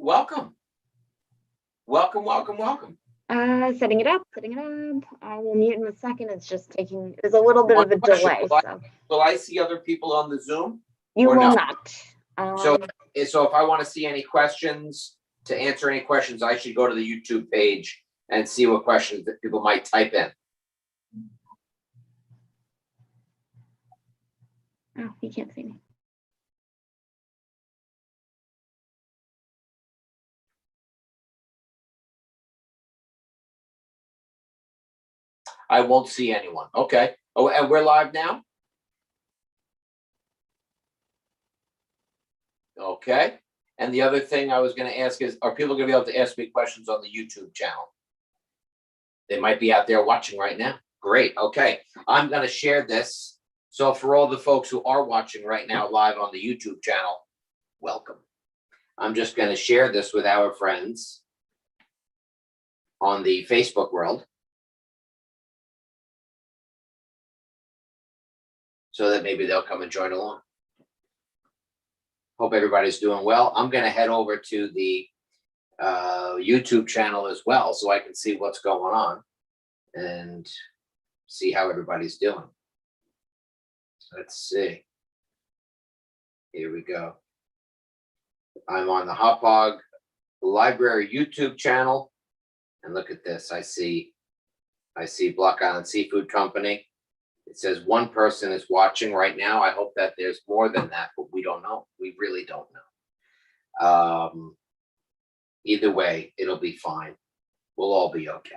welcome. Welcome, welcome, welcome. Setting it up. I will mute in a second. It's just taking, there's a little bit of a delay. Will I see other people on the Zoom? You will not. So if I want to see any questions, to answer any questions, I should go to the YouTube page and see what questions that people might type in. Oh, you can't see me. I won't see anyone. Okay. Oh, and we're live now? Okay. And the other thing I was going to ask is, are people going to be able to ask me questions on the YouTube channel? They might be out there watching right now. Great. Okay. I'm going to share this. So for all the folks who are watching right now live on the YouTube channel, welcome. I'm just going to share this with our friends on the Facebook world, so that maybe they'll come and join along. Hope everybody's doing well. I'm going to head over to the YouTube channel as well, so I can see what's going on and see how everybody's doing. Let's see. Here we go. I'm on the Hot Dog Library YouTube channel, and look at this. I see Block Island Seafood Company. It says one person is watching right now. I hope that there's more than that, but we don't know. We really don't know. Either way, it'll be fine. We'll all be okay.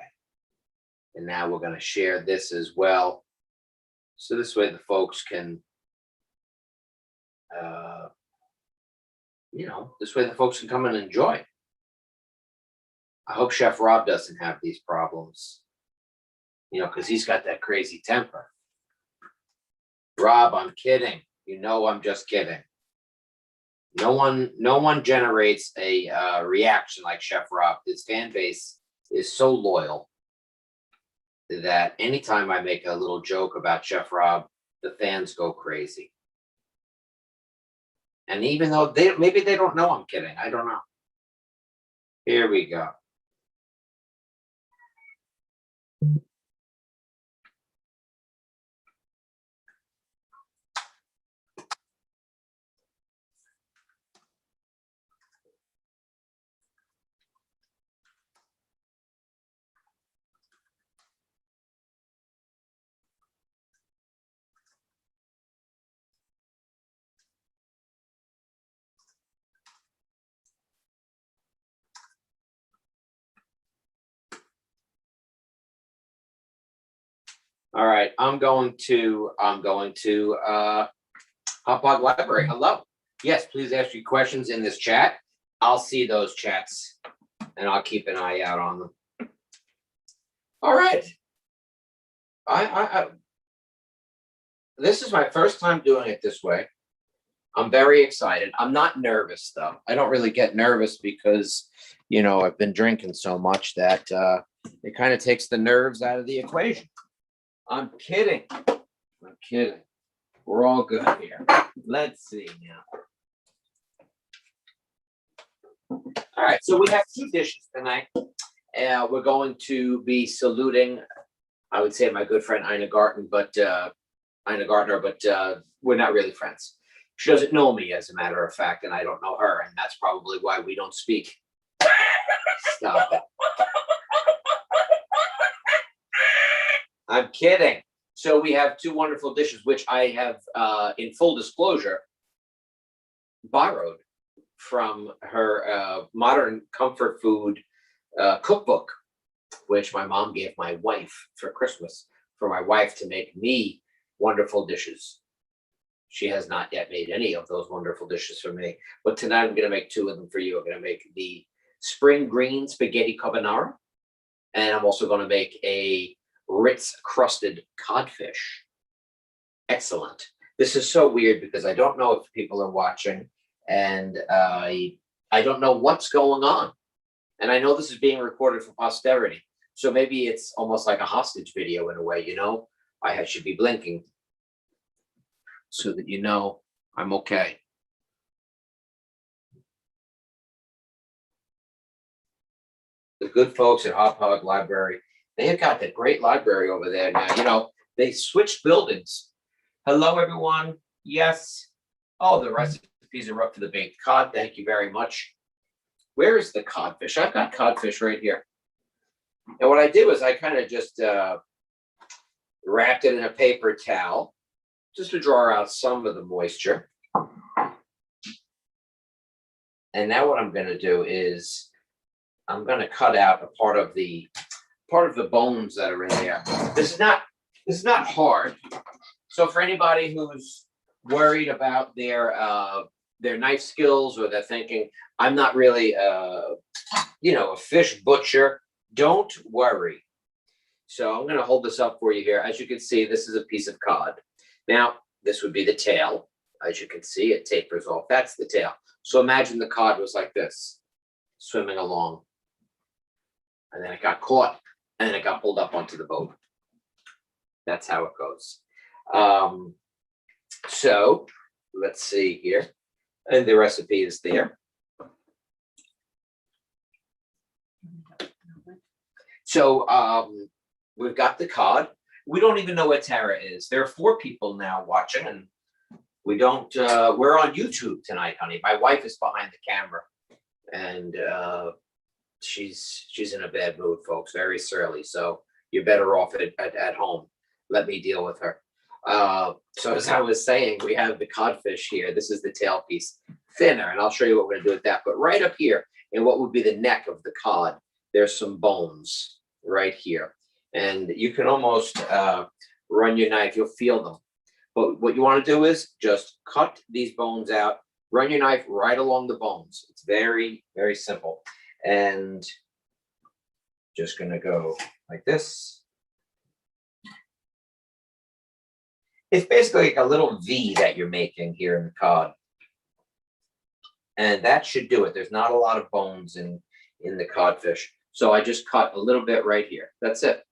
And now we're going to share this as well. So this way the folks can, this way the folks can come and enjoy. I hope Chef Rob doesn't have these problems, because he's got that crazy temper. Rob, I'm kidding. I'm just kidding. No one generates a reaction like Chef Rob. His fan base is so loyal that anytime I make a little joke about Chef Rob, the fans go crazy. And even though maybe they don't know I'm kidding, I don't know. Here we go. All right, I'm going to Hot Dog Library. Hello. Yes, please ask your questions in this chat. I'll see those chats and I'll keep an eye out on them. All right. This is my first time doing it this way. I'm very excited. I'm not nervous though. I don't really get nervous because, I've been drinking so much that it kind of takes the nerves out of the equation. I'm kidding. We're all good here. Let's see now. All right, so we have two dishes tonight. We're going to be saluting, I would say, my good friend Ina Gardner, but we're not really friends. She doesn't know me, as a matter of fact, and I don't know her, and that's probably why we don't speak. Stop it. I'm kidding. So we have two wonderful dishes, which I have, in full disclosure, borrowed from her modern comfort food cookbook, which my mom gave my wife for Christmas, for my wife to make me wonderful dishes. She has not yet made any of those wonderful dishes for me, but tonight I'm going to make two of them for you. I'm going to make the spring green spaghetti carbonara, and I'm also going to make a Ritz crusted codfish. Excellent. This is so weird because I don't know if people are watching, and I don't know what's going on. And I know this is being recorded for posterity. So maybe it's almost like a hostage video in a way, I should be blinking so that I'm okay. the good folks at Hop Hog Library. They have got that great library over there now. You know, they switched buildings. Hello, everyone. Yes. Oh, the recipes are up to the baked cod. Thank you very much. Where is the codfish? I've got codfish right here. And what I did was I kind of just wrapped it in a paper towel just to draw out some of the moisture. And now what I'm going to do is I'm going to cut out a part of the bones that are in there. This is not hard. So for anybody who's worried about their knife skills, or they're thinking, I'm not really a fish butcher, don't worry. So I'm going to hold this up for you here. As you can see, this is a piece of cod. Now, this would be the tail. As you can see, it tapers off. That's the tail. So imagine the cod was like this, swimming along. And then it got caught, and then it got pulled up onto the boat. That's how it goes. So let's see here. And the recipe is there. So we've got the cod. We don't even know where Tara is. There are 4 people now watching, and we don't, we're on YouTube tonight, honey. My wife is behind the camera, and she's in a bad mood, folks, very surly. So you're better off at home. Let me deal with her. So as I was saying, we have the codfish here. This is the tail piece, thinner, and I'll show you what we're gonna do with that. But right up here, in what would be the neck of the cod, there's some bones right here. And you can almost run your knife, you'll feel them. But what you want to do is just cut these bones out, run your knife right along the bones. It's very, very simple. And just going to go like this. It's basically like a little V that you're making here in the cod. And that should do it. There's not a lot of bones in the codfish. So I just cut a little bit right here. That's it.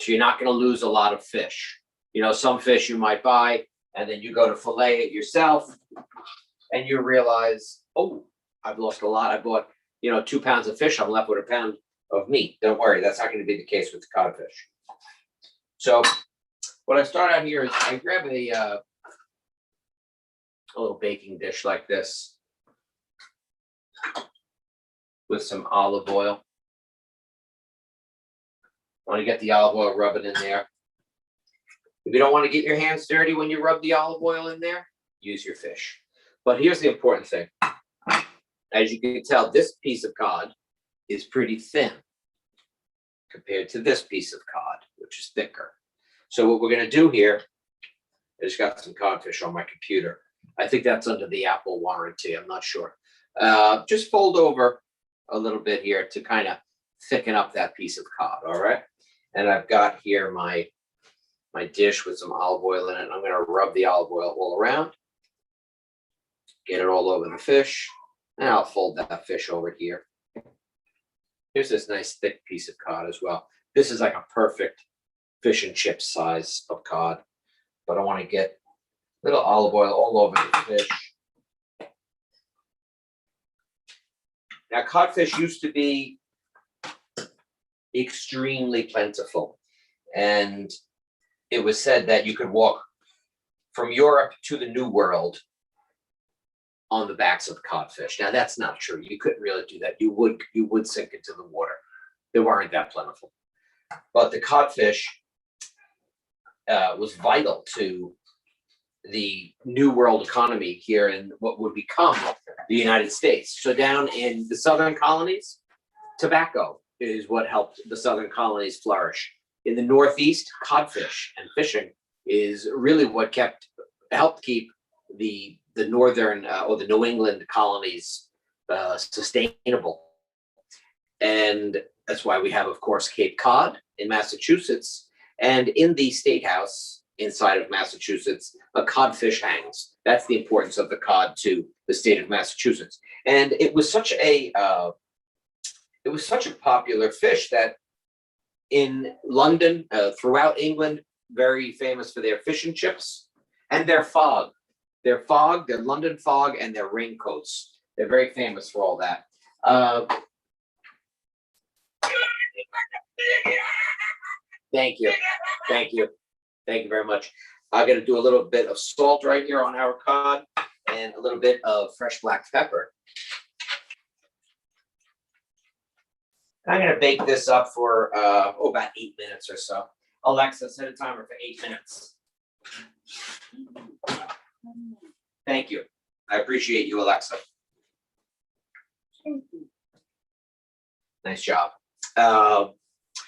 So you're not going to lose a lot of fish. You know, some fish you might buy, and then you go to fillet it yourself, and you realize, oh, I've lost a lot. I bought, 2 pounds of fish. I'm left with a pound of meat. Don't worry, that's not going to be the case with the codfish. So what I start out here is I grab a little baking dish like this with some olive oil. I want to get the olive oil, rub it in there. If you don't want to get your hands dirty when you rub the olive oil in there, use your fish. But here's the important thing. As you can tell, this piece of cod is pretty thin compared to this piece of cod, which is thicker. So what we're going to do here, I just got some codfish on my computer. I think that's under the Apple warranty. I'm not sure. Just fold over a little bit here to kind of thicken up that piece of cod, all right? And I've got here my dish with some olive oil in it. I'm going to rub the olive oil all around, get it all over the fish, and I'll fold that fish over here. Here's this nice thick piece of cod as well. This is like a perfect fish and chip size of cod, but I want to get a little olive oil all over the fish. Now, codfish used to be extremely plentiful, and it was said that you could walk from Europe to the New World on the backs of codfish. Now, that's not true. You couldn't really do that. You would sink into the water. They weren't that plentiful. But the codfish was vital to the New World economy here in what would become the United States. So down in the southern colonies, tobacco is what helped the southern colonies flourish. In the Northeast, codfish and fishing is really what helped keep the northern or the New England colonies sustainable. And that's why we have, of course, Cape Cod in Massachusetts. And in the State House inside of Massachusetts, a codfish hangs. That's the importance of the cod to the state of Massachusetts. And it was such a popular fish that in London, throughout England, very famous for their fish and chips and their fog. Their London fog, and their raincoats. They're very famous for all that. Thank you. Thank you. Thank you very much. I'm gonna do a little bit of salt right here on our cod and a little bit of fresh black pepper. I'm gonna bake this up for about 8 minutes or so. Alexa, set a timer for 8 minutes. Thank you. I appreciate you, Alexa. Nice job.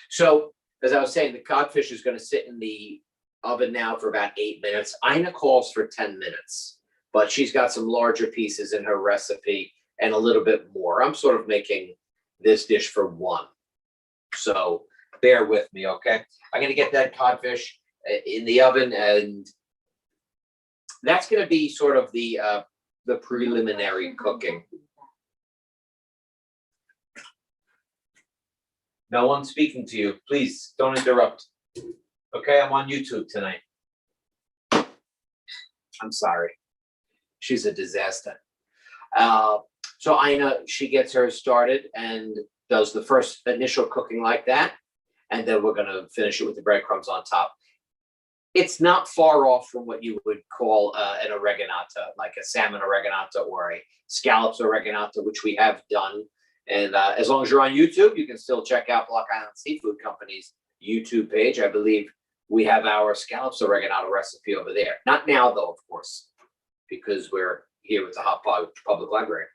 So as I was saying, the codfish is going to sit in the oven now for about 8 minutes. Ina calls for 10 minutes, but she's got some larger pieces in her recipe and a little bit more. I'm sort of making this dish for one. So bear with me, okay? I'm going to get that codfish in the oven, and that's going to be sort of the preliminary cooking. No one's speaking to you. Please don't interrupt. Okay, I'm on YouTube tonight. I'm sorry. She's a disaster. So Ina, she gets her started and does the first initial cooking like that. And then we're going to finish it with the breadcrumbs on top. It's not far off from what you would call an oreganata, like a salmon oreganata or a scallops oreganata, which we have done. And as long as you're on YouTube, you can still check out Block Island Seafood Company's YouTube page. I believe we have our scallops oregano recipe over there. Not now, though, of course, because we're here with the Hot Public Library.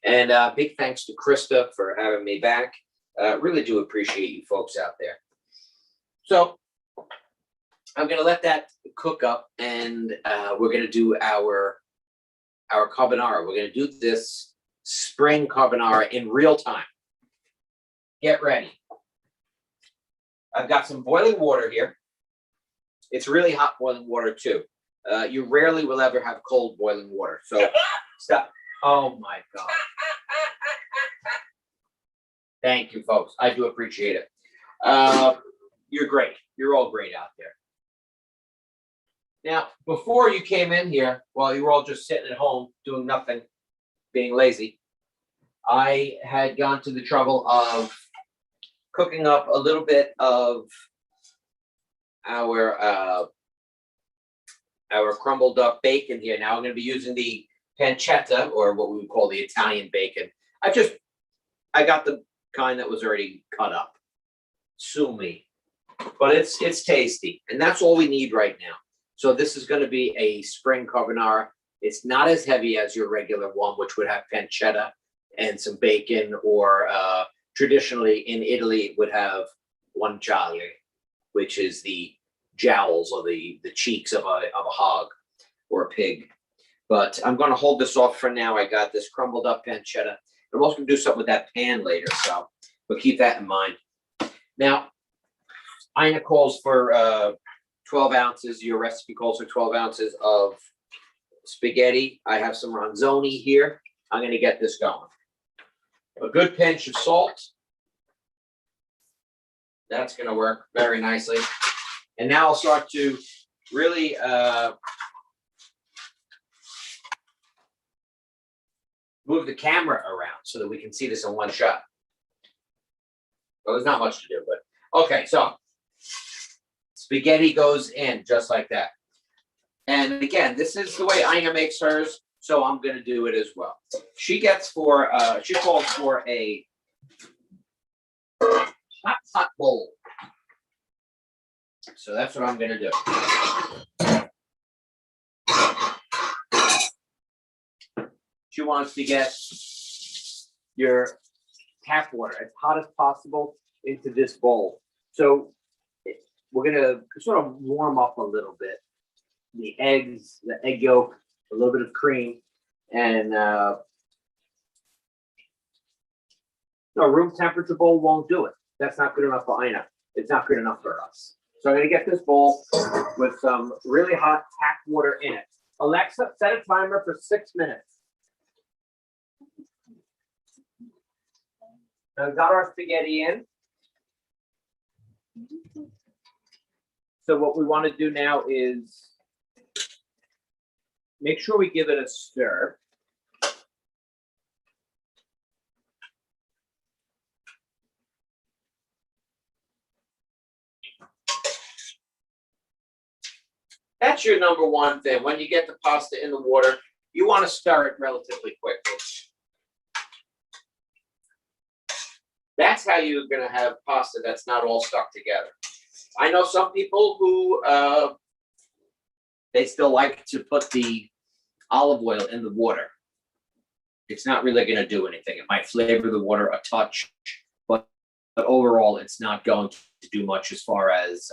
And big thanks to Krista for having me back. Really do appreciate you folks out there. So I'm going to let that cook up, and we're going to do our carbonara. We're going to do this spring carbonara in real time. Get ready. I've got some boiling water here. It's really hot boiling water too. You rarely will ever have cold boiling water. So stop. Oh my God. Thank you, folks. I do appreciate it. You're great. You're all great out there. Now, before you came in here, while you were all just sitting at home doing nothing, being lazy, I had gone to the trouble of cooking up a little bit of our crumbled up bacon here. Now I'm going to be using the pancetta, or what we would call the Italian bacon. I got the kind that was already cut up. Sue me, but it's tasty, and that's all we need right now. So this is going to be a spring carbonara. It's not as heavy as your regular one, which would have pancetta and some bacon, or traditionally in Italy it would have guanciale, which is the jowls or the cheeks of a hog or a pig. But I'm going to hold this off for now. I got this crumbled up pancetta. I'm also going to do something with that pan later, so but keep that in mind. Now, Ina calls for 12 ounces. Your recipe calls for 12 ounces of spaghetti. I have some ronzoni here. I'm going to get this going. A good pinch of salt. That's going to work very nicely. And now I'll start to really move the camera around so that we can see this in one shot. Well, there's not much to do, but okay, so spaghetti goes in just like that. And again, this is the way Ina makes hers, so I'm going to do it as well. She calls for a hot bowl. So that's what I'm going to do. She wants to get your tap water as hot as possible into this bowl. So we're going to sort of warm up a little bit. The eggs, the egg yolk, a little bit of cream, and no, room temperature bowl won't do it. That's not good enough for Ina. It's not good enough for us. So I'm going to get this bowl with some really hot tap water in it. Alexa, set a timer for 6 minutes. Now we've got our spaghetti in. So what we want to do now is make sure we give it a stir. That's your number one thing. When you get the pasta in the water, you want to stir it relatively quickly. That's how you're going to have pasta that's not all stuck together. I know some people who they still like to put the olive oil in the water. It's not really going to do anything. It might flavor the water a touch, but overall, it's not going to do much as far as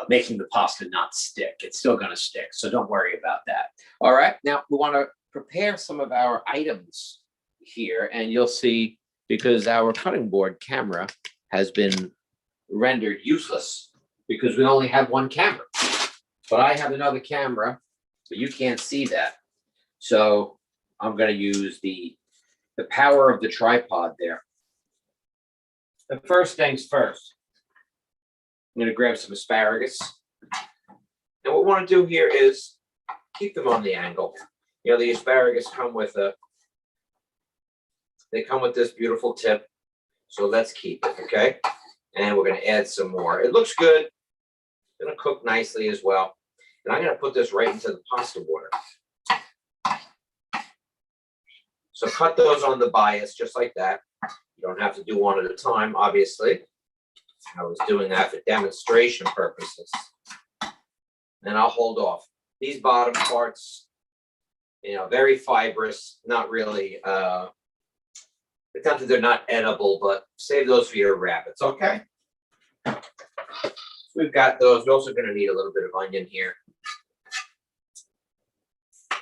making the pasta not stick. It's still going to stick, so don't worry about that. All right, now we want to prepare some of our items here, and you'll see because our cutting board camera has been rendered useless because we only have one camera. But I have another camera, but you can't see that. So I'm going to use the power of the tripod there. The first things first, I'm going to grab some asparagus. And what we want to do here is keep them on the angle. You know, the asparagus come with this beautiful tip. So let's keep it, okay? And we're going to add some more. It looks good. It's going to cook nicely as well. And I'm going to put this right into the pasta water. So cut those on the bias just like that. You don't have to do one at a time, obviously. I was doing that for demonstration purposes. And I'll hold off. These bottom parts, you know, very fibrous, not really, it's not that they're not edible, but save those for your rabbits, okay? We've got those. We're also going to need a little bit of onion here.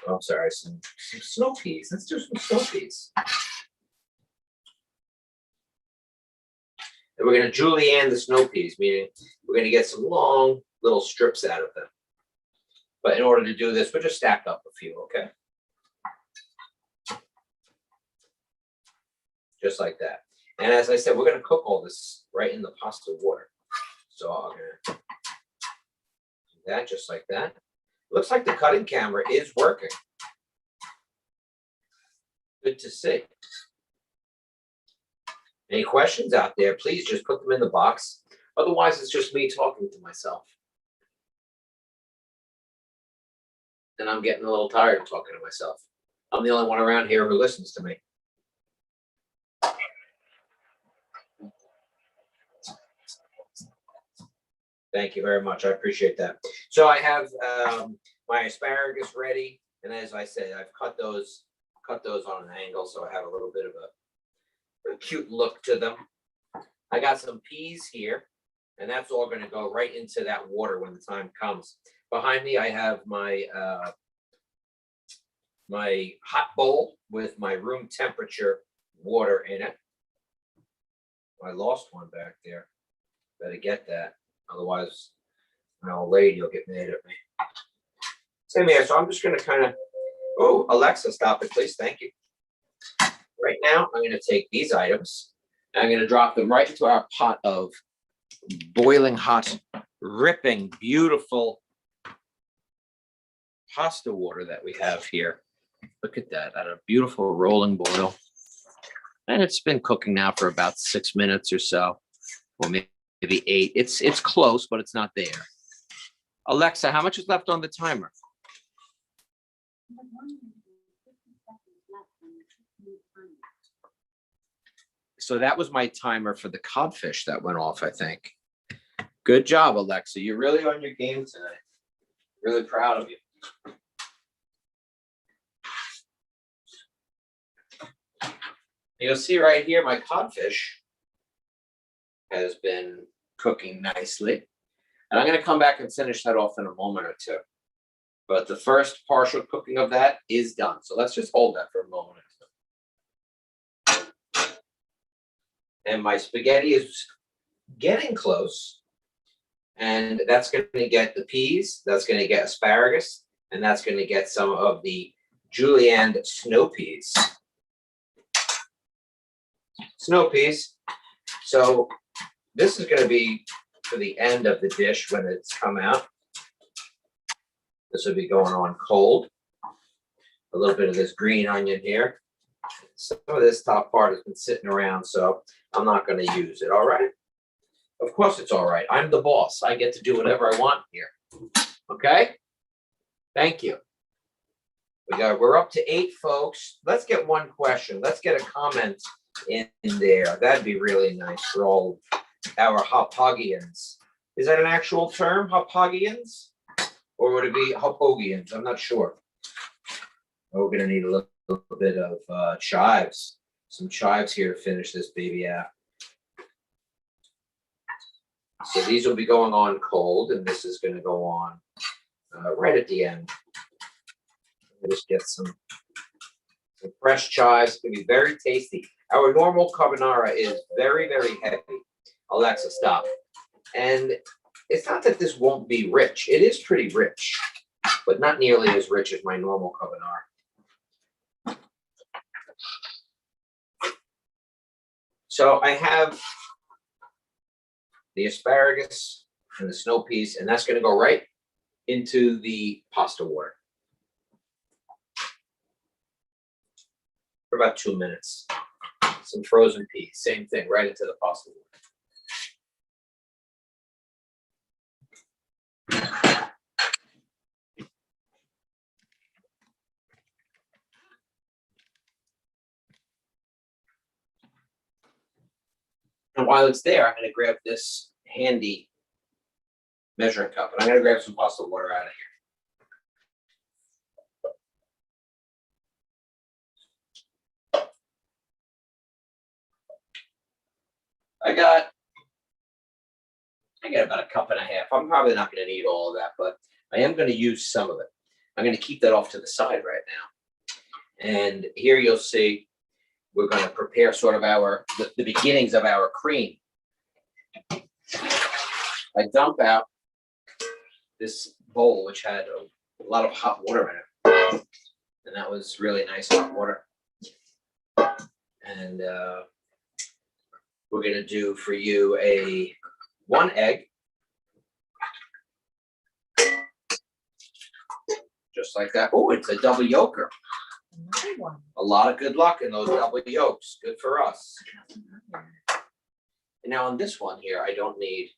Oh, I'm sorry, some snow peas. Let's do some snow peas. And we're going to julienne the snow peas, meaning we're going to get some long little strips out of them. But in order to do this, we'll just stack up a few, okay? Just like that. And as I said, we're going to cook all this right in the pasta water. So I'm going to do that just like that. Looks like the cutting camera is working. Good to see. Any questions out there, please just put them in the box. Otherwise, it's just me talking to myself. And I'm getting a little tired of talking to myself. I'm the only one around here who listens to me. Thank you very much. I appreciate that. So I have my asparagus ready. And as I said, I've cut those on an angle. So I have a little bit of a cute look to them. I got some peas here, and that's all going to go right into that water when the time comes. Behind me, I have my my hot bowl with my room temperature water in it. I lost one back there. Better get that. Otherwise, my old lady will get mad at me. Same here. So I'm just going to kind of, oh, Alexa, stop it, please. Thank you. Right now, I'm going to take these items and I'm going to drop them right into our pot of boiling hot, ripping, beautiful pasta water that we have here. Look at that, at a beautiful rolling boil. And it's been cooking now for about 6 minutes or so, or maybe 8. It's close, but it's not there. Alexa, how much is left on the timer? So that was my timer for the codfish that went off, I think. Good job, Alexa. You're really on your game tonight. Really proud of you. You'll see right here, my codfish has been cooking nicely. And I'm going to come back and finish that off in a moment or two. But the first partial cooking of that is done. So let's just hold that for a moment or two. And my spaghetti is getting close. And that's going to get the peas, that's going to get asparagus, and that's going to get some of the julienne snow peas. Snow peas. So this is going to be for the end of the dish when it's come out. This will be going on cold. A little bit of this green onion here. Some of this top part has been sitting around, so I'm not going to use it. All right. Of course it's all right. I'm the boss. I get to do whatever I want here. Okay? Thank you. We're up to 8 folks. Let's get one question. Let's get a comment in there. That'd be really nice for all our Hopogians. Is that an actual term, Hopogians? Or would it be Hopogians? I'm not sure. Oh, we're gonna need a little bit of chives. Some chives here to finish this baby out. So these will be going on cold, and this is gonna go on right at the end. Just get some fresh chives. It's gonna be very tasty. Our normal carbonara is very, very heavy. Alexa, stop. And it's not that this won't be rich. It is pretty rich, but not nearly as rich as my normal carbonara. So I have the asparagus and the snow peas, and that's gonna go right into the pasta water. For about 2 minutes. Some frozen peas, same thing, right into the pasta water. And while it's there, I'm going to grab this handy measuring cup, and I'm going to grab some pasta water out of here. I got about a cup and a half. I'm probably not going to need all of that, but I am going to use some of it. I'm going to keep that off to the side right now. And here you'll see we're going to prepare sort of the beginnings of our cream. I dump out this bowl, which had a lot of hot water in it. And that was really nice hot water. And we're going to do for you one egg. Just like that. Oh, it's a double yolker. A lot of good luck in those double yolks. Good for us. And now on this one here, I don't need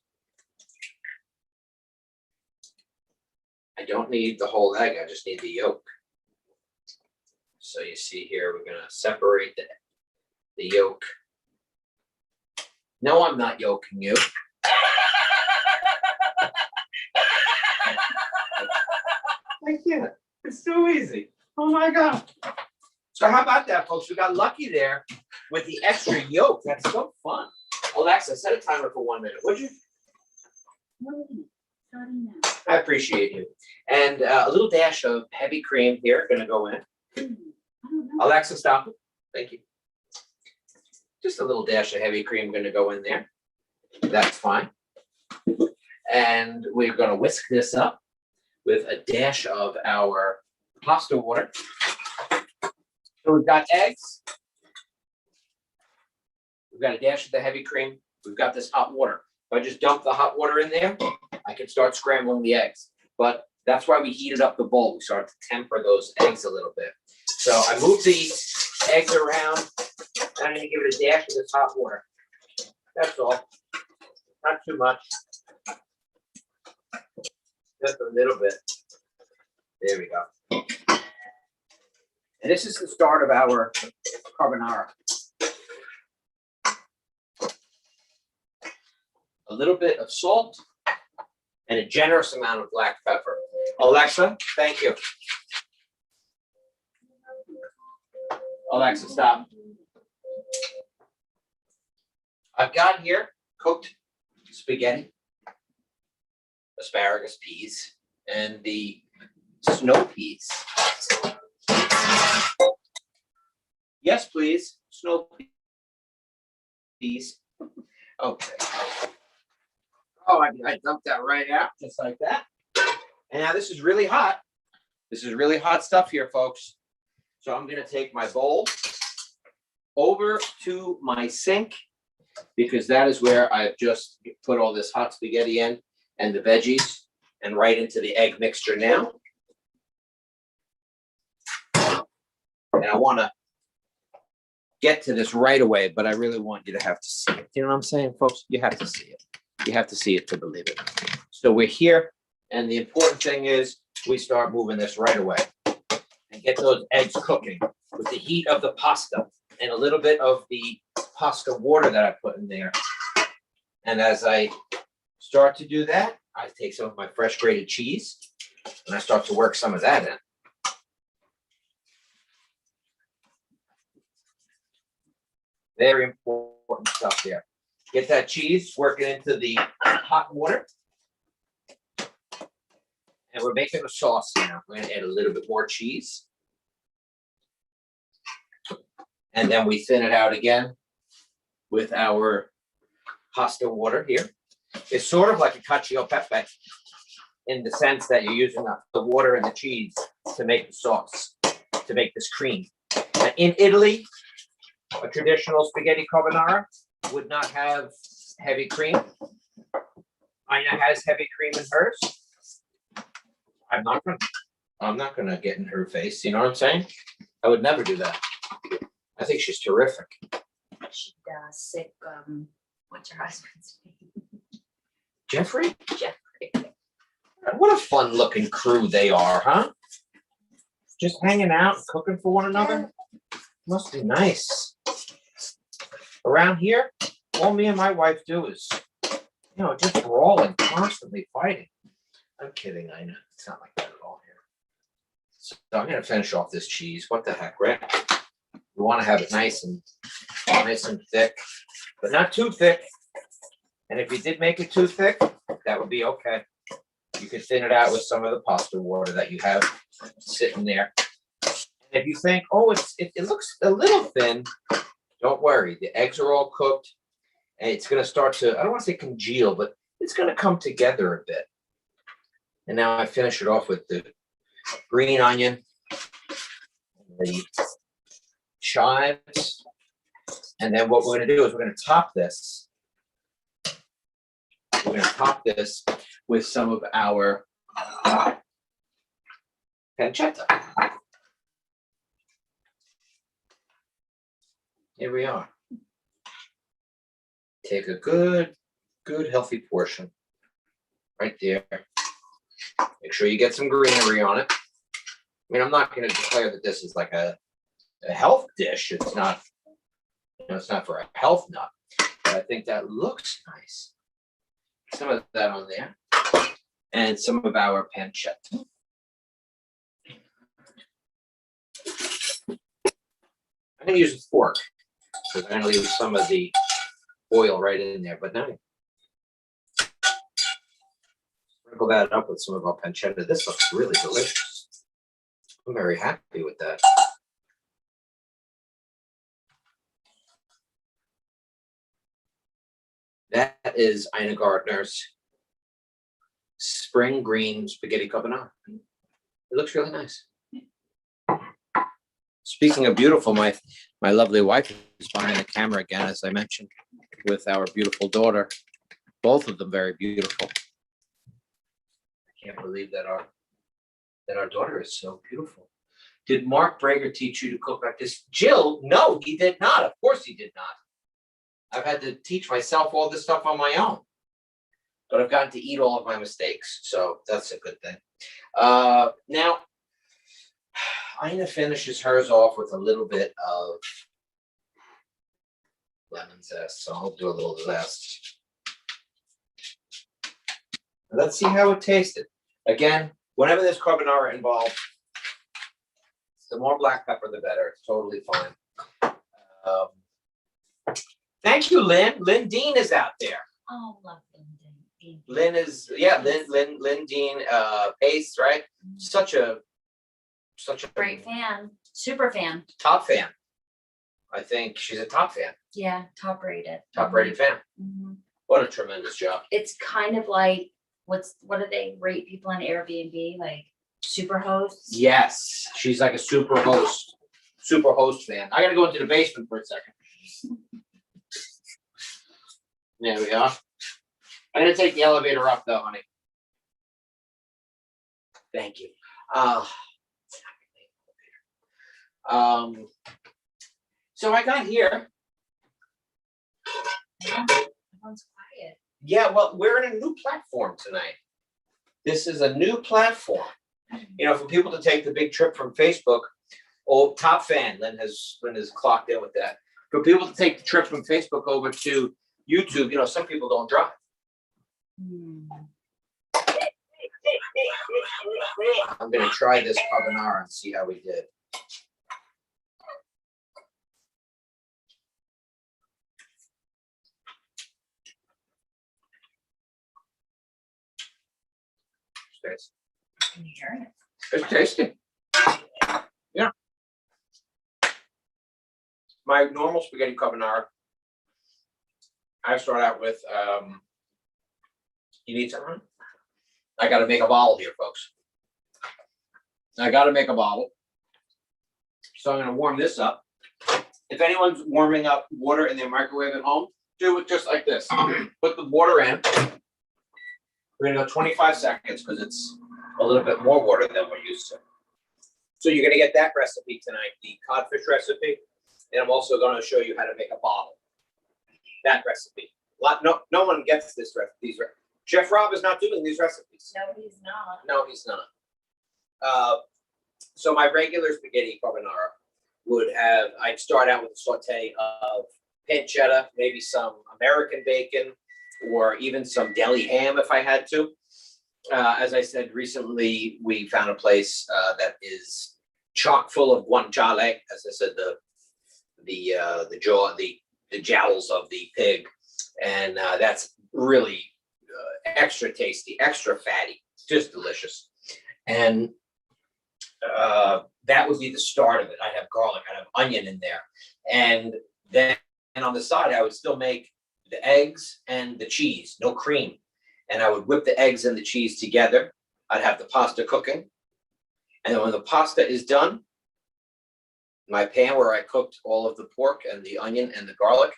the whole egg. I just need the yolk. So you see here, we're going to separate the yolk. No, I'm not yolking you. I can't. It's too easy. Oh my God. So how about that, folks? We got lucky there with the extra yolk. That's so fun. Alexa, set a timer for 1 minute, would you? 1 minute. Starting now. I appreciate you. And a little dash of heavy cream here, going to go in. I don't know. Alexa, stop it. Thank you. Just a little dash of heavy cream going to go in there. That's fine. And we're going to whisk this up with a dash of our pasta water. So we've got eggs. We've got a dash of the heavy cream. We've got this hot water. If I just dump the hot water in there, I can start scrambling the eggs. But that's why we heated up the bowl. We started to temper those eggs a little bit. So I moved the eggs around, and I'm going to give it a dash of this hot water. That's all. Not too much. Just a little bit. There we go. And this is the start of our carbonara. A little bit of salt and a generous amount of black pepper. Alexa, thank you. Alexa, stop. I've got here cooked spaghetti, asparagus peas, and the snow peas. Yes, please. Snow peas. Okay. Oh, I dumped that right out, just like that. And now this is really hot. This is really hot stuff here, folks. So I'm going to take my bowl over to my sink, because that is where I've just put all this hot spaghetti in and the veggies, and right into the egg mixture now. And I want to get to this right away, but I really want you to have to see it. You know what I'm saying, folks? You have to see it. You have to see it to believe it. So we're here And the important thing is we start moving this right away and get those eggs cooking with the heat of the pasta and a little bit of the pasta water that I put in there. And as I start to do that, I take some of my fresh grated cheese and I start to work some of that in. Very important stuff here. Get that cheese, work it into the hot water. And we're making a sauce now. We're gonna add a little bit more cheese. And then we thin it out again with our pasta water here. It's sort of like a cacio e pepe in the sense that you're using the water and the cheese to make the sauce, to make this cream. In Italy, a traditional spaghetti carbonara would not have heavy cream. Ina has heavy cream in hers. I'm not gonna get in her face, you know what I'm saying? I would never do that. I think she's terrific. She does sick, what's her husband's name? Jeffrey? Jeffrey. What a fun looking crew they are, huh? Just hanging out, cooking for one another. Must be nice. Around here, all me and my wife do is, just brawling, constantly fighting. I'm kidding, Ina. It's not like that at all here. So I'm gonna finish off this cheese. What the heck, right? We want to have it nice and thick, but not too thick. And if you did make it too thick, that would be okay. You could thin it out with some of the pasta water that you have sitting there. And if you think, oh, it looks a little thin, don't worry. The eggs are all cooked, and it's going to start to, I don't want to say congeal, but it's going to come together a bit. And now I finish it off with the green onion, the chives, and then what we're going to do is we're going to top this. We're going to top this with some of our pancetta. Here we are. Take a good healthy portion right there. Make sure you get some greenery on it. I mean, I'm not going to declare that this is like a health dish. It's not, it's not for a health nut, but I think that looks nice. Some of that on there, and some of our pancetta. I'm going to use a fork because I'm going to leave some of the oil right in there, but now sprinkle that up with some of our pancetta. This looks really delicious. I'm very happy with that. That is Ina Gardner's spring green spaghetti carbonara. It looks really nice. Speaking of beautiful, my lovely wife is behind the camera again, as I mentioned, with our beautiful daughter. Both of them very beautiful. I can't believe that our daughter is so beautiful. Did Mark Brager teach you to cook like this? Jill, no, he did not. Of course he did not. I've had to teach myself all this stuff on my own, but I've gotten to eat all of my mistakes, so that's a good thing. Now, Ina finishes hers off with a little bit of lemon zest, so I'll do a little zest. Let's see how it tasted. Again, whenever there's carbonara involved, the more black pepper, the better. It's totally fine. Thank you, Lynn. Lynn Dean is out there. Oh, love Lynn. Lynn is, Lynn Dean, Pace, right? Such a Great fan, super fan. top fan. I think she's a top fan, Yeah, top rated. top rated fan. Mhm. What a tremendous job. It's kind of like, what do they rate people on Airbnb, like super hosts? Yes, she's like a super host fan. I gotta go into the basement for a second. There we are. I'm gonna take the elevator up though, honey. Thank you. So I got here. Everyone's quiet. Yeah, well, we're in a new platform tonight. This is a new platform. You know, for people to take the big trip from Facebook. Oh, top fan. Lynn has clocked in with that. For people to take the trip from Facebook over to YouTube, you know, some people don't drive. I'm gonna try this carbonara and see how we did. It's Can you hear it? it's tasty. Yeah. My normal spaghetti carbonara, I start out with, you need something? I gotta make a bottle here, folks. I gotta make a bottle. So I'm gonna warm this up. If anyone's warming up water in their microwave at home, do it just like this. Put the water in. We're gonna go 25 seconds because it's a little bit more water than we're used to. So you're gonna get that recipe tonight, the codfish recipe. And I'm also gonna show you how to make a bottle. That recipe. No one gets this recipe. Chef Rob is not doing these recipes. No, he's not. No, he's not. So my regular spaghetti carbonara would have, I'd start out with a saute of pancetta, maybe some American bacon, or even some deli ham if I had to. As I said, recently we found a place that is chock full of guanciale. As I said, the jowls of the pig, and that's really extra tasty, extra fatty, just delicious. And that would be the start of it. I'd have garlic, I'd have onion in there, and then on the side I would still make the eggs and the cheese, no cream, and I would whip the eggs and the cheese together. I'd have the pasta cooking, and then when the pasta is done, my pan where I cooked all of the pork and the onion and the garlic,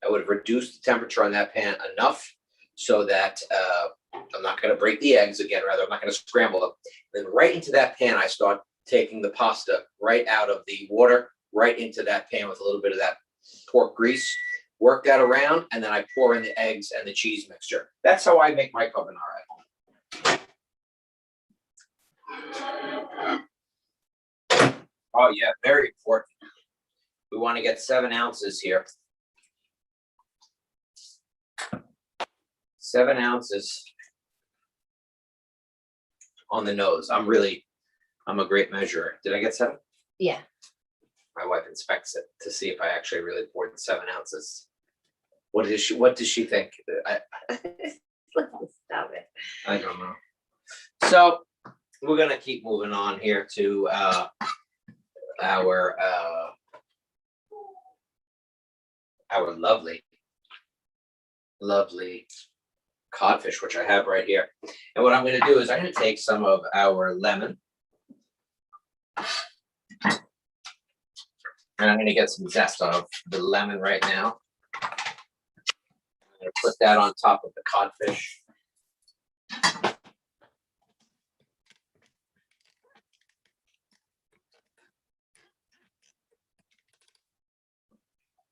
I would have reduced the temperature on that pan enough so that I'm not going to break the eggs again, rather I'm not going to scramble them. Then right into that pan, I start taking the pasta right out of the water, right into that pan with a little bit of that pork grease, work that around, and then I pour in the eggs and the cheese mixture. That's how I make my carbonara at home. Oh yeah, very important. We want to get 7 ounces here. 7 ounces on the nose. I'm a great measurer. Did I get 7? Yeah. My wife inspects it to see if I actually really poured 7 ounces. What does she think? Stop it. I don't know. So we're gonna keep moving on here to our lovely codfish, which I have right here. And what I'm gonna do is I'm gonna take some of our lemon, and I'm gonna get some zest out of the lemon right now. I'm gonna put that on top of the codfish.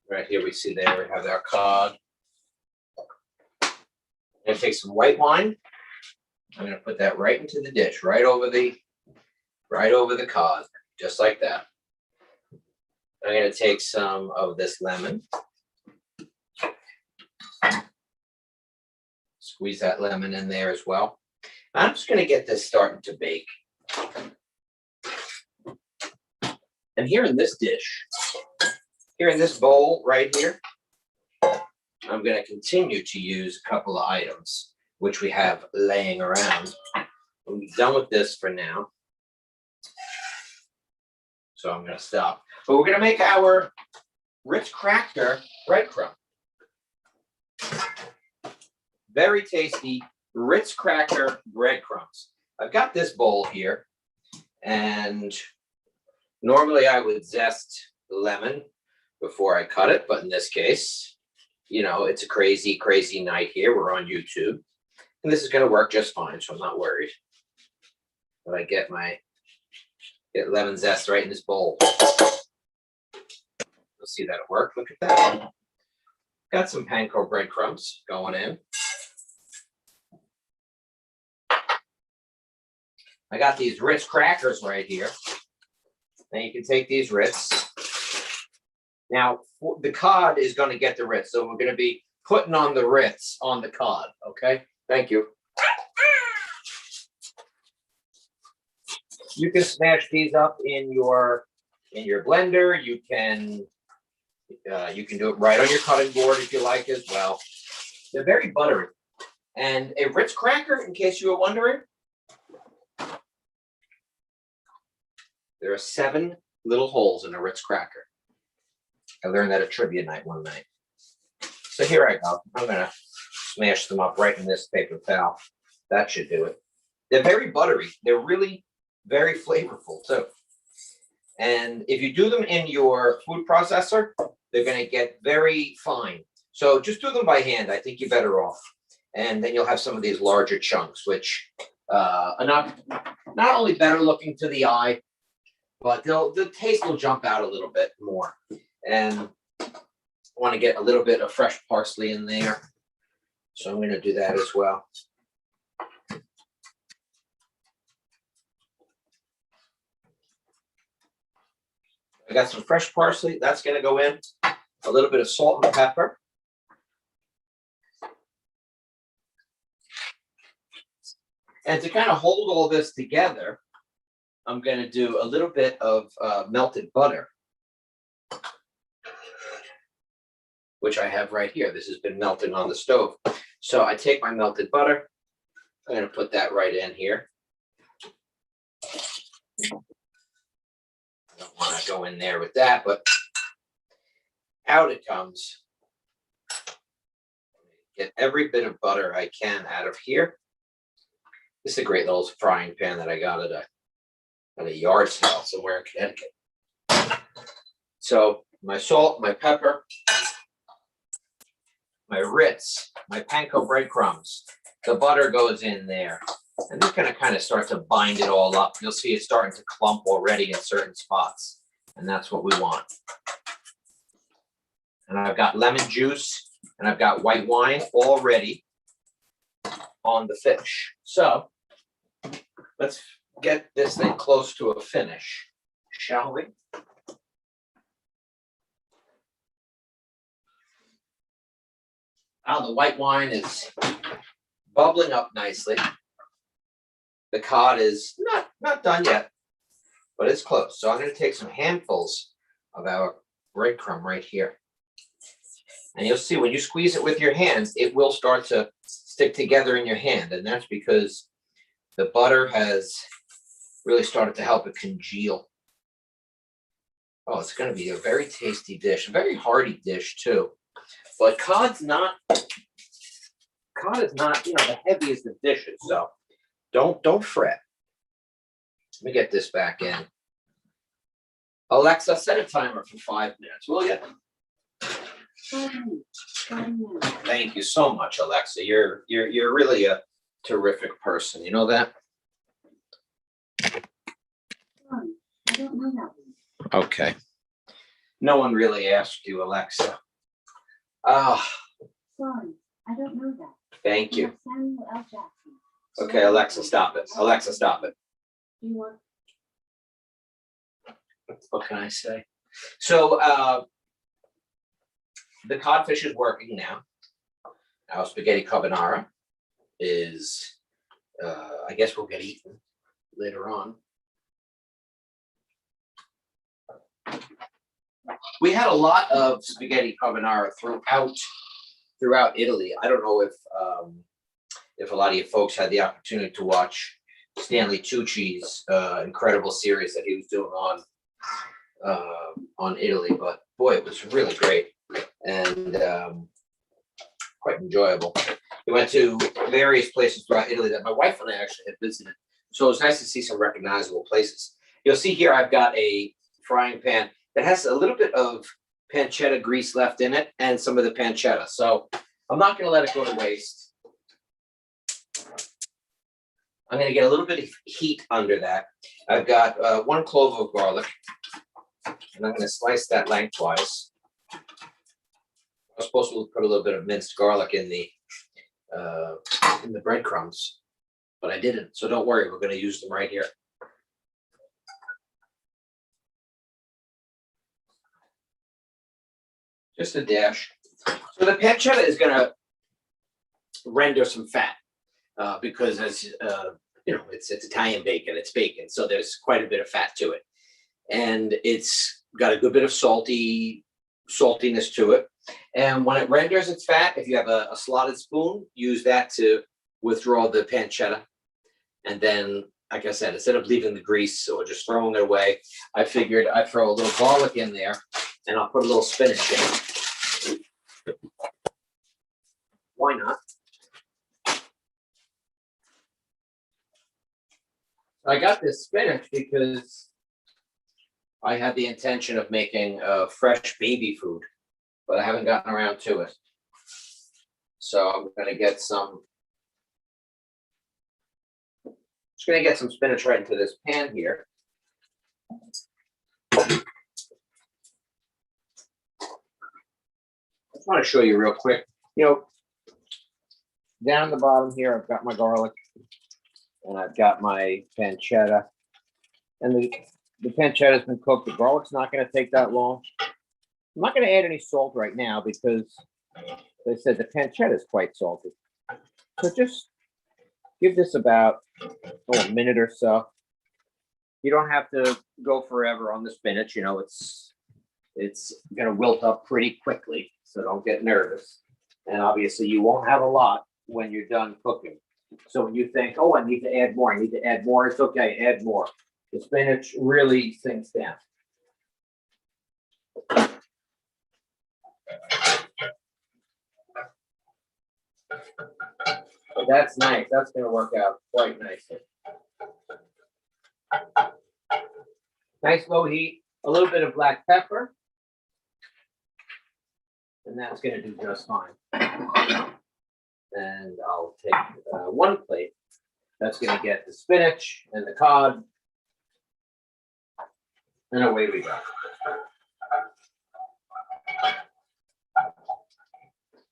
Right here we see there, we have our cod. I'm gonna take some white wine. I'm gonna put that right into the dish, right over the cod, just like that. I'm gonna take some of this lemon. Squeeze that lemon in there as well. I'm just gonna get this starting to bake. And here in this dish, here in this bowl right here, I'm gonna continue to use a couple of items which we have laying around. I'm done with this for now. So I'm gonna stop. But we're gonna make our Ritz cracker breadcrumb. Very tasty Ritz cracker breadcrumbs. I've got this bowl here, and normally I would zest the lemon before I cut it, but in this case, you know, it's a crazy, crazy night here. We're on YouTube, and this is gonna work just fine, so I'm not worried. But I get lemon zest right in this bowl. You'll see that at work. Look at that. Got some panko breadcrumbs going in. I got these Ritz crackers right here. Now you can take these Ritz. Now the cod is going to get the Ritz, so we're going to be putting on the Ritz on the cod. Okay, thank you. You can smash these up in your blender. You can do it right on your cutting board if you like as well. They're very buttery. And a Ritz cracker, in case you were wondering, there are 7 little holes in a Ritz cracker. I learned that at trivia night one night. So here I go. I'm gonna smash them up right in this paper towel. That should do it. They're very buttery. They're really very flavorful too. And if you do them in your food processor, they're gonna get very fine. So just do them by hand. I think you're better off. And then you'll have some of these larger chunks, which are not only better looking to the eye, but the taste will jump out a little bit more. And I want to get a little bit of fresh parsley in there. So I'm going to do that as well. I got some fresh parsley. That's going to go in. A little bit of salt and pepper. And to kind of hold all this together, I'm going to do a little bit of melted butter, which I have right here. This has been melting on the stove. So I take my melted butter. I'm going to put that right in here. I don't want to go in there with that, but out it comes. Get every bit of butter I can out of here. This is a great little frying pan that I got at a yard sale somewhere in Connecticut. So my salt, my pepper, my Ritz, my panko breadcrumbs, the butter goes in there. And they're going to kind of start to bind it all up. You'll see it starting to clump already in certain spots. And that's what we want. And I've got lemon juice and I've got white wine already on the fish. So let's get this thing close to a finish, shall we? The white wine is bubbling up nicely. The cod is not done yet, but it's close. So I'm going to take some handfuls of our breadcrumb right here. And you'll see when you squeeze it with your hands, it will start to stick together in your hand. And that's because the butter has really started to help it congeal. Oh, it's going to be a very tasty dish, a very hearty dish too. But cod is not, the heaviest of dishes. So don't fret. Let me get this back in. Alexa, set a timer for 5 minutes, will you? Thank you so much, Alexa. You're really a terrific person. You know that? I don't know that one. Okay. No one really asked you, Alexa. Sorry, I don't know that. Thank you. Samuel L. Jackson. Okay, Alexa, stop it. Alexa, stop it. Do you want? What can I say? So the codfish is working now. Our spaghetti carbonara is, I guess will get eaten later on. We had a lot of spaghetti carbonara throughout Italy. I don't know if a lot of you folks had the opportunity to watch Stanley Tucci's incredible series that he was doing on Italy, but boy, it was really great and quite enjoyable. We went to various places throughout Italy that my wife and I actually had visited, so it was nice to see some recognizable places. You'll see here I've got a frying pan that has a little bit of pancetta grease left in it and some of the pancetta, so I'm not going to let it go to waste. I'm going to get a little bit of heat under that. I've got 1 clove of garlic, and I'm going to slice that lengthwise. I was supposed to put a little bit of minced garlic in the breadcrumbs. but I didn't. So don't worry, we're gonna use them right here. Just a dash. So the pancetta is gonna render some fat because as you know, it's Italian bacon, it's bacon, so there's quite a bit of fat to it, and it's got a good bit of saltiness to it. And when it renders its fat, if you have a slotted spoon, use that to withdraw the pancetta. And then, like I said, instead of leaving the grease or just throwing it away, I figured I'd throw a little garlic in there, and I'll put a little spinach in. Why not? I got this spinach because I had the intention of making fresh baby food, but I haven't gotten around to it. So I'm gonna get some. Just gonna get some spinach right into this pan here. I just want to show you real quick. You know, down the bottom here, I've got my garlic, and I've got my pancetta, and the pancetta's been cooked. The garlic's not going to take that long. I'm not going to add any salt right now because they said the pancetta is quite salty. So just give this about a minute or so. You don't have to go forever on the spinach. You know, it's going to wilt up pretty quickly, so don't get nervous. And obviously, you won't have a lot when you're done cooking. So when you think, oh, I need to add more, it's okay, add more. The spinach really sinks down. So that's nice. That's going to work out quite nicely. Nice low heat, a little bit of black pepper, and that's going to do just fine. And I'll take one plate. That's going to get the spinach and the cod, and away we go.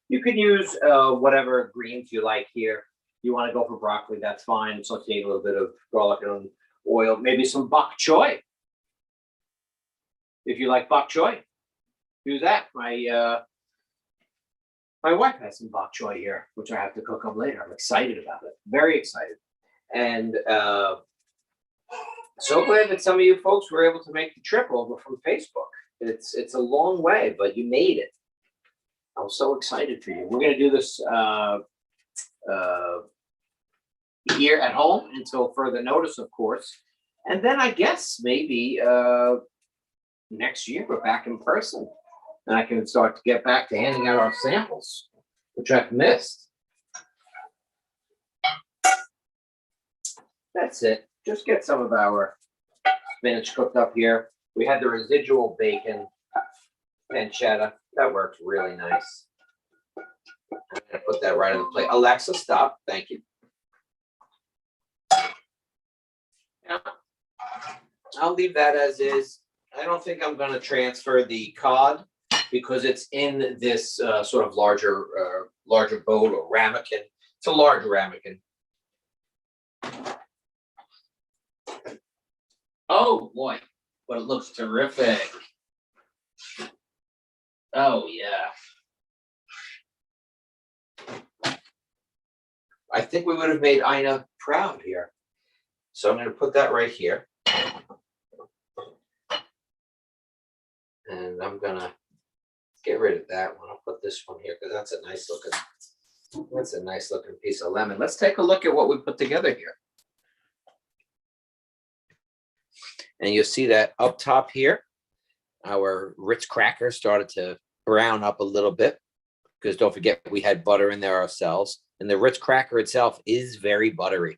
You can use whatever greens you like here. You want to go for broccoli, that's fine. Saute a little bit of garlic and oil, maybe some bok choy. If you like bok choy, do that. My wife has some bok choy here, which I have to cook up later. I'm excited about it, very excited. And so glad that some of you folks were able to make the trip over from Facebook. It's a long way, but you made it. I was so excited for you. We're going to do this here at home until further notice, of course. And then I guess maybe next year we're back in person. And I can start to get back to handing out our samples, which I've missed. That's it. Just get some of our spinach cooked up here. We had the residual bacon, pancetta. That works really nice. I'm gonna put that right on the plate. Alexa, stop. Thank you. Yeah. I'll leave that as is. I don't think I'm gonna transfer the cod because it's in this sort of larger boat or ramekin. It's a large ramekin. Oh boy, but it looks terrific. Oh yeah. I think we would have made Ina proud here. So I'm going to put that right here. And I'm going to get rid of that one. I'll put this one here because that's a nice looking piece of lemon. Let's take a look at what we put together here. And you'll see that up top here, our Ritz cracker started to brown up a little bit because don't forget we had butter in there ourselves. And the Ritz cracker itself is very buttery.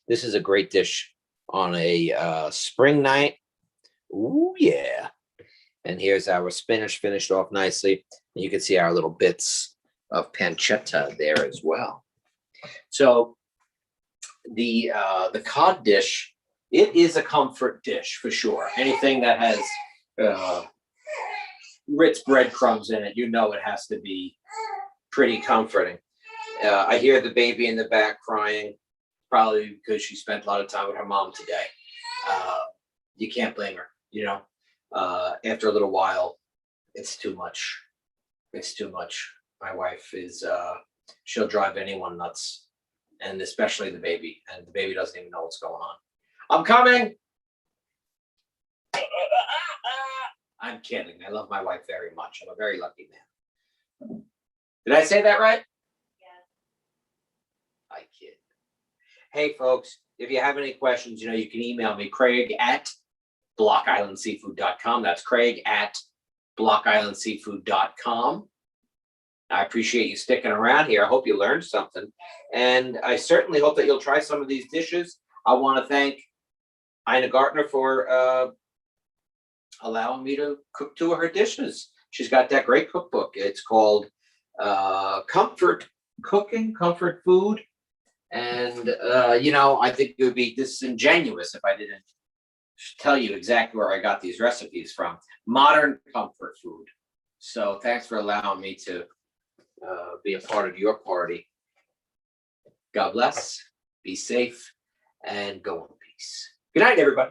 This is a great dish on a spring night. Ooh, yeah. And here's our spinach finished off nicely. And you can see our little bits of pancetta there as well. So the cod dish, it is a comfort dish for sure. Anything that has Ritz breadcrumbs in it, you know it has to be pretty comforting. I hear the baby in the back crying. probably because she spent a lot of time with her mom today. You can't blame her, you know. After a little while, it's too much. It's too much. My wife is, she'll drive anyone nuts, and especially the baby. And the baby doesn't even know what's going on. I'm coming. I'm kidding. I love my wife very much. I'm a very lucky man. Did I say that right? I kid. Hey, folks, if you have any questions, you know, you can email me, Craig@blockislandseafood.com. That's Craig@blockislandseafood.com. I appreciate you sticking around here. I hope you learned something. And I certainly hope that you'll try some of these dishes. I want to thank Ina Gartner for allowing me to cook two of her dishes. She's got that great cookbook. It's called Comfort Cooking, Comfort Food. And, you know, I think it would be disingenuous if I didn't tell you exactly where I got these recipes from. Modern comfort food. So thanks for allowing me to be a part of your party. God bless, be safe, and go in peace. Good night, everybody.